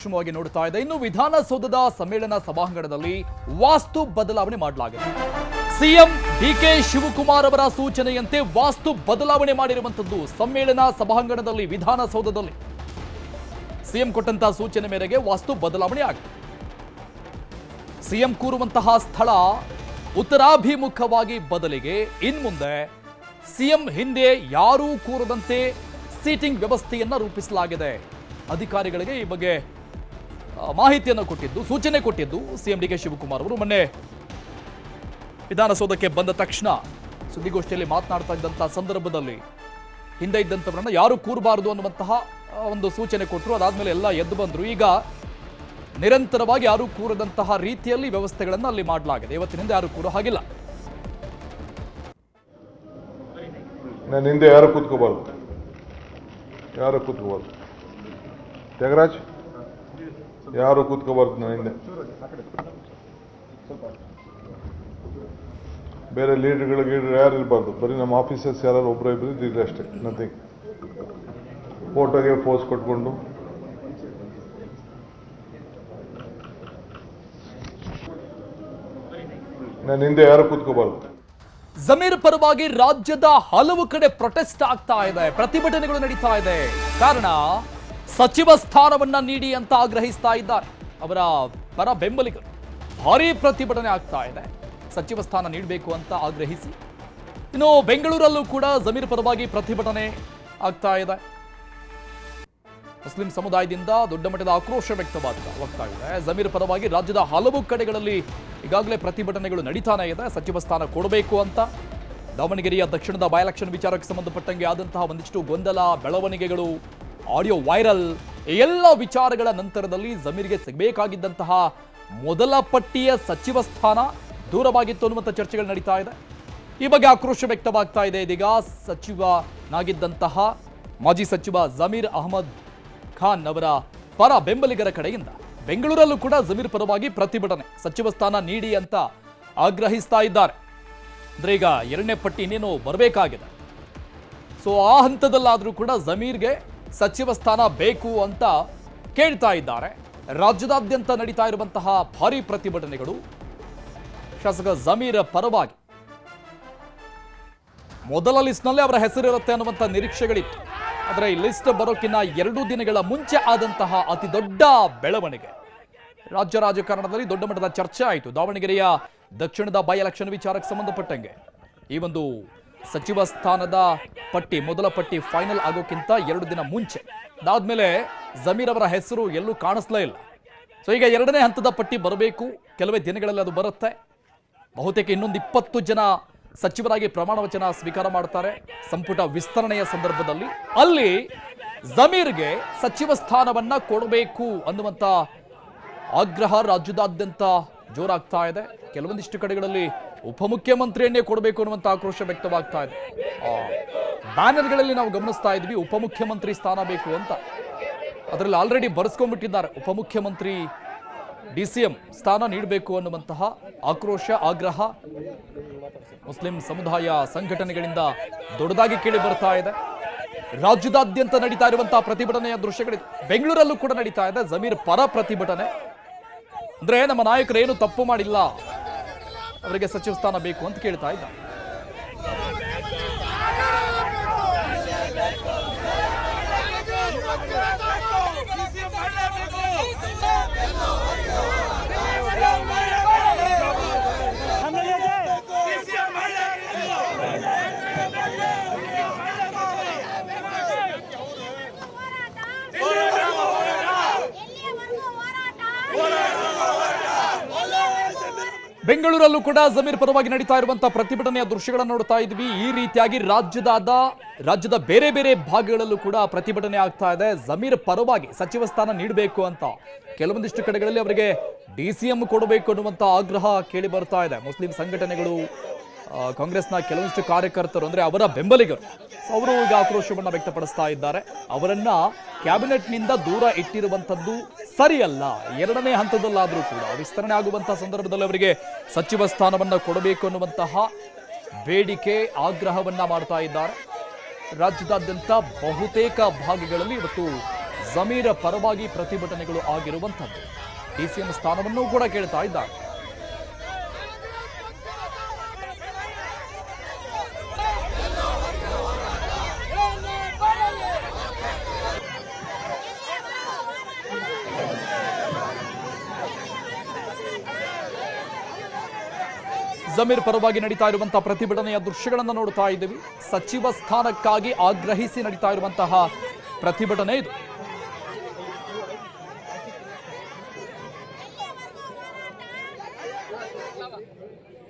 ಸೂಕ್ಷ್ಮವಾಗಿ ನೋಡ್ತಾ ಇದೆ. ಇನ್ನು ವಿಧಾನಸೌಧದ ಸಮ್ಮೇಳನ ಸಭಾಂಗಣದಲ್ಲಿ ವಾಸ್ತು ಬದಲಾವಣೆ ಮಾಡಲಾಗಿದೆ. ಸಿಎಂ ಡಿಕೆ ಶಿವಕುಮಾರ್ ಅವರ ಸೂಚನೆಯಂತೆ ವಾಸ್ತು ಬದಲಾವಣೆ ಮಾಡಿರುವಂತದ್ದು ಸಮ್ಮೇಳನ ಸಭಾಂಗಣದಲ್ಲಿ ವಿಧಾನಸೌಧದಲ್ಲಿ ಸಿಎಂ ಕೊಟ್ಟಂತಹ ಸೂಚನೆ ಮೇರೆಗೆ ವಾಸ್ತು ಬದಲಾವಣೆ ಆಗಿದೆ. ಸಿಎಂ ಕೂರುವಂತಹ ಸ್ಥಳ ಉತ್ತರಾಭಿಮುಖವಾಗಿ ಬದಲಿಗೆ ಇನ್ಮುಂದೆ ಸಿಎಂ ಹಿಂದೆ ಯಾರೂ ಕೂರದಂತೆ ಸೀಟಿಂಗ್ ವ್ಯವಸ್ಥೆಯನ್ನ ರೂಪಿಸಲಾಗಿದೆ. ಅಧಿಕಾರಿಗಳಿಗೆ ಈ ಬಗ್ಗೆ ಮಾಹಿತಿಯನ್ನು ಕೊಟ್ಟಿದ್ದು, ಸೂಚನೆ ಕೊಟ್ಟಿದ್ದು ಸಿಎಂ ಡಿಕೆ ಶಿವಕುಮಾರ್ ಅವರು ಮೊನ್ನೆ ವಿಧಾನಸೌಧಕ್ಕೆ ಬಂದ ತಕ್ಷಣ ಸುದ್ದಿಗೋಷ್ಠಿಯಲ್ಲಿ ಮಾತನಾಡ್ತಾ ಇದ್ದಂತಹ ಸಂದರ್ಭದಲ್ಲಿ ಹಿಂದೆ ಇದ್ದಂಥವರನ್ನ ಯಾರು ಕೂರಬಾರದು ಅನ್ನುವಂತಹ ಒಂದು ಸೂಚನೆ ಕೊಟ್ಟರು. ಅದಾದ್ಮೇಲೆ ಎಲ್ಲ ಎದ್ದು ಬಂದರು. ಈಗ ನಿರಂತರವಾಗಿ ಯಾರು ಕೂರದಂತಹ ರೀತಿಯಲ್ಲಿ ವ್ಯವಸ್ಥೆಗಳನ್ನು ಅಲ್ಲಿ ಮಾಡಲಾಗಿದೆ. ಇವತ್ತಿನಿಂದ ಯಾರು ಕೂರೋ ಹಾಗಿಲ್ಲ. ನಾನು ಹಿಂದೆ ಯಾರು ಕೂತ್ಕೋಬಾರ್ದು, ತ್ಯಾಗರಾಜ್ ಯಾರು ಕೂತ್ಕೋಬಾರ್ದು. ನಾನು ಹಿಂದೆ ಬೇರೆ ಲೀಡರ್ಗಳು ಯಾರು ಇರಬಾರ್ದು. ಬರೀ ನಮ್ಮ ಆಫೀಸರ್ಸ್ ಯಾರು ಒಬ್ಬರು ಇಬ್ಬರು ಇದ್ರೆ ಅಷ್ಟೇ, ನಥಿಂಗ್. ಫೋಟೋಗೆ ಪೋಸ್ ಕೊಟ್ಕೊಂಡು ನಾನು ಹಿಂದೆ ಯಾರು ಕೂತ್ಕೋಬಾರ್ದು. ಜಮೀರ್ ಪರವಾಗಿ ರಾಜ್ಯದ ಹಲವು ಕಡೆ ಪ್ರೊಟೆಸ್ಟ್ ಆಗ್ತಾ ಇದೆ, ಪ್ರತಿಭಟನೆಗಳು ನಡೀತಾ ಇದೆ. ಕಾರಣ ಸಚಿವ ಸ್ಥಾನವನ್ನ ನೀಡಿ ಅಂತ ಆಗ್ರಹಿಸ್ತಾ ಇದ್ದಾರೆ ಅವರ ಪರ ಬೆಂಬಲಿಗರು. ಭಾರೀ ಪ್ರತಿಭಟನೆ ಆಗ್ತಾ ಇದೆ, ಸಚಿವ ಸ್ಥಾನ ನೀಡಬೇಕು ಅಂತ ಆಗ್ರಹಿಸಿ. ಇನ್ನು ಬೆಂಗಳೂರಲ್ಲೂ ಕೂಡ ಜಮೀರ್ ಪರವಾಗಿ ಪ್ರತಿಭಟನೆ ಆಗ್ತಾ ಇದೆ. ಮುಸ್ಲಿಂ ಸಮುದಾಯದಿಂದ ದೊಡ್ಡ ಮಟ್ಟದ ಆಕ್ರೋಶ ವ್ಯಕ್ತವಾಗ್ತಾ ಇದೆ. ಜಮೀರ್ ಪರವಾಗಿ ರಾಜ್ಯದ ಹಲವು ಕಡೆಗಳಲ್ಲಿ ಈಗಾಗಲೇ ಪ್ರತಿಭಟನೆಗಳು ನಡೀತಾನೆ ಇದೆ. ಸಚಿವ ಸ್ಥಾನ ಕೊಡಬೇಕು ಅಂತ ದಾವಣಗೆರೆಯ ದಕ್ಷಿಣದ ಬೈ ಎಲೆಕ್ಷನ್ ವಿಚಾರಕ್ಕೆ ಸಂಬಂಧಪಟ್ಟಂಗೆ ಆದಂತಹ ಒಂದಿಷ್ಟು ಗೊಂದಲ, ಬೆಳವಣಿಗೆಗಳು, ಆಡಿಯೋ ವೈರಲ್, ಎಲ್ಲ ವಿಚಾರಗಳ ನಂತರದಲ್ಲಿ ಜಮೀರ್ಗೆ ಸಿಗಬೇಕಾಗಿದ್ದಂತಹ ಮೊದಲ ಪಟ್ಟಿಯ ಸಚಿವ ಸ್ಥಾನ ದೂರವಾಗಿತ್ತು ಅನ್ನುವಂಥ ಚರ್ಚೆಗಳು ನಡೀತಾ ಇದೆ. ಈ ಬಗ್ಗೆ ಆಕ್ರೋಶ ವ್ಯಕ್ತವಾಗ್ತಾ ಇದೆ. ಇದೀಗ ಸಚಿವನಾಗಿದ್ದಂತಹ ಮಾಜಿ ಸಚಿವ ಜಮೀರ್ ಅಹಮದ್ ಖಾನ್ ಅವರ ಪರ ಬೆಂಬಲಿಗರ ಕಡೆಯಿಂದ ಬೆಂಗಳೂರಲ್ಲೂ ಕೂಡ ಜಮೀರ್ ಪರವಾಗಿ ಪ್ರತಿಭಟನೆ, ಸಚಿವ ಸ್ಥಾನ ನೀಡಿ ಅಂತ ಆಗ್ರಹಿಸ್ತಾ ಇದ್ದಾರೆ. ಅಂದ್ರೆ ಈಗ ಎರಡನೇ ಪಟ್ಟಿ ಇನ್ನೇನು ಬರಬೇಕಾಗಿದೆ. ಸೊ ಆ ಹಂತದಲ್ಲಾದರೂ ಕೂಡ ಜಮೀರ್ಗೆ ಸಚಿವ ಸ್ಥಾನ ಬೇಕು ಅಂತ ಕೇಳ್ತಾ ಇದ್ದಾರೆ. ರಾಜ್ಯದಾದ್ಯಂತ ನಡೀತಾ ಇರುವಂತಹ ಭಾರೀ ಪ್ರತಿಭಟನೆಗಳು ಶಾಸಕ ಜಮೀರ್ ಪರವಾಗಿ. ಮೊದಲ ಲಿಸ್ಟ್ನಲ್ಲೇ ಅವರ ಹೆಸರಿರುತ್ತೆ ಅನ್ನುವಂಥ ನಿರೀಕ್ಷೆಗಳಿತ್ತು. ಆದರೆ ಈ ಲಿಸ್ಟ್ ಬರೋಕ್ಕಿಂತ 2 ದಿನಗಳ ಮುಂಚೆ ಆದಂತಹ ಅತಿ ದೊಡ್ಡ ಬೆಳವಣಿಗೆ ರಾಜ್ಯ ರಾಜಕಾರಣದಲ್ಲಿ ದೊಡ್ಡ ಮಟ್ಟದ ಚರ್ಚೆ ಆಯಿತು. ದಾವಣಗೆರೆಯ ದಕ್ಷಿಣದ ಬೈ ಎಲೆಕ್ಷನ್ ವಿಚಾರಕ್ಕೆ ಸಂಬಂಧಪಟ್ಟಂಗೆ ಈ ಒಂದು ಸಚಿವ ಸ್ಥಾನದ ಪಟ್ಟಿ, ಮೊದಲ ಪಟ್ಟಿ ಫೈನಲ್ ಆಗೋಕ್ಕಿಂತ 2 ದಿನ ಮುಂಚೆ ಅದಾದ್ಮೇಲೆ ಜಮೀರ್ ಅವರ ಹೆಸರು ಎಲ್ಲೂ ಕಾಣಿಸ್ಲೇ ಇಲ್ಲ. ಸೊ ಈಗ 2ನೇ ಹಂತದ ಪಟ್ಟಿ ಬರಬೇಕು, ಕೆಲವೇ ದಿನಗಳಲ್ಲಿ ಅದು ಬರುತ್ತೆ. ಬಹುತೇಕ ಇನ್ನೊಂದು 20 ಜನ ಸಚಿವರಾಗಿ ಪ್ರಮಾಣ ವಚನ ಸ್ವೀಕಾರ ಮಾಡ್ತಾರೆ ಸಂಪುಟ ವಿಸ್ತರಣೆಯ ಸಂದರ್ಭದಲ್ಲಿ. ಅಲ್ಲಿ ಜಮೀರ್ಗೆ ಸಚಿವ ಸ್ಥಾನವನ್ನ ಕೊಡಬೇಕು ಅನ್ನುವಂಥ ಆಗ್ರಹ ರಾಜ್ಯದಾದ್ಯಂತ ಜೋರಾಗ್ತಾ ಇದೆ. ಕೆಲವೊಂದಿಷ್ಟು ಕಡೆಗಳಲ್ಲಿ ಉಪಮುಖ್ಯಮಂತ್ರಿಯನ್ನೇ ಕೊಡಬೇಕು ಅನ್ನುವಂಥ ಆಕ್ರೋಶ ವ್ಯಕ್ತವಾಗ್ತಾ ಇದೆ. ಬ್ಯಾನರ್ಗಳಲ್ಲಿ ನಾವು ಗಮನಿಸ್ತಾ ಇದ್ವಿ ಉಪಮುಖ್ಯಮಂತ್ರಿ ಸ್ಥಾನ ಬೇಕು ಅಂತ. ಅದರಲ್ಲಿ ಆಲ್ರೆಡಿ ಬರೆಸ್ಕೊಂಡ್ಬಿಟ್ಟಿದ್ದಾರೆ ಉಪಮುಖ್ಯಮಂತ್ರಿ DCM ಸ್ಥಾನ ನೀಡಬೇಕು ಅನ್ನುವಂತಹ ಆಕ್ರೋಶ, ಆಗ್ರಹ ಮುಸ್ಲಿಂ ಸಮುದಾಯ ಸಂಘಟನೆಗಳಿಂದ ದೊಡ್ಡದಾಗಿ ಕೇಳಿ ಬರ್ತಾ ಇದೆ. ರಾಜ್ಯದಾದ್ಯಂತ ನಡೀತಾ ಇರುವಂತಹ ಪ್ರತಿಭಟನೆಯ ದೃಶ್ಯಗಳಿದೆ. ಬೆಂಗಳೂರಲ್ಲೂ ಕೂಡ ನಡೀತಾ ಇದೆ ಜಮೀರ್ ಪರ ಪ್ರತಿಭಟನೆ. ಅಂದ್ರೆ ನಮ್ಮ ನಾಯಕರು ಏನು ತಪ್ಪು ಮಾಡಿಲ್ಲ, ಅವರಿಗೆ ಸಚಿವ ಸ್ಥಾನ ಬೇಕು ಅಂತ ಕೇಳ್ತಾ ಇದ್ದಾರೆ. ಬೆಂಗಳೂರಲ್ಲೂ ಕೂಡ ಜಮೀರ್ ಪರವಾಗಿ ನಡೀತಾ ಇರುವಂತಹ ಪ್ರತಿಭಟನೆಯ ದೃಶ್ಯಗಳನ್ನು ನೋಡ್ತಾ ಇದ್ವಿ. ಈ ರೀತಿಯಾಗಿ ರಾಜ್ಯದ ಬೇರೆ ಬೇರೆ ಭಾಗಗಳಲ್ಲೂ ಕೂಡ ಪ್ರತಿಭಟನೆ ಆಗ್ತಾ ಇದೆ. ಜಮೀರ್ ಪರವಾಗಿ ಸಚಿವ ಸ್ಥಾನ ನೀಡಬೇಕು ಅಂತ ಕೆಲವೊಂದಿಷ್ಟು ಕಡೆಗಳಲ್ಲಿ ಅವರಿಗೆ DCM ಕೊಡಬೇಕು ಅನ್ನುವಂಥ ಆಗ್ರಹ ಕೇಳಿ ಬರ್ತಾ ಇದೆ. ಮುಸ್ಲಿಂ ಸಂಘಟನೆಗಳು, ಕಾಂಗ್ರೆಸ್ನ ಕೆಲವೊಂದಿಷ್ಟು ಕಾರ್ಯಕರ್ತರು, ಅಂದ್ರೆ ಅವರ ಬೆಂಬಲಿಗರು, ಅವರು ಈಗ ಆಕ್ರೋಶವನ್ನು ವ್ಯಕ್ತಪಡಿಸ್ತಾ ಇದ್ದಾರೆ. ಅವರನ್ನ ಕ್ಯಾಬಿನೆಟ್ನಿಂದ ದೂರ ಇಟ್ಟಿರುವಂಥದ್ದು ಸರಿಯಲ್ಲ. 2ನೇ ಹಂತದಲ್ಲಾದರೂ ಕೂಡ ವಿಸ್ತರಣೆ ಆಗುವಂತಹ ಸಂದರ್ಭದಲ್ಲಿ ಅವರಿಗೆ ಸಚಿವ ಸ್ಥಾನವನ್ನ ಕೊಡಬೇಕು ಅನ್ನುವಂತಹ ಬೇಡಿಕೆ, ಆಗ್ರಹವನ್ನ ಮಾಡ್ತಾ ಇದ್ದಾರೆ. ರಾಜ್ಯದಾದ್ಯಂತ ಬಹುತೇಕ ಭಾಗಗಳಲ್ಲಿ ಇವತ್ತು ಜಮೀರ್ ಪರವಾಗಿ ಪ್ರತಿಭಟನೆಗಳು ಆಗಿರುವಂಥದ್ದು. ಡಿಸಿಎಂ ಸ್ಥಾನವನ್ನೂ ಕೂಡ ಕೇಳ್ತಾ ಇದ್ದಾರೆ. ಜಮೀರ್ ಪರವಾಗಿ ನಡೀತಾ ಇರುವಂತಹ ಪ್ರತಿಭಟನೆಯ ದೃಶ್ಯಗಳನ್ನು ನೋಡ್ತಾ ಇದ್ದೀವಿ. ಸಚಿವ ಸ್ಥಾನಕ್ಕಾಗಿ ಆಗ್ರಹಿಸಿ ನಡೀತಾ ಇರುವಂತಹ ಪ್ರತಿಭಟನೆ ಇದು.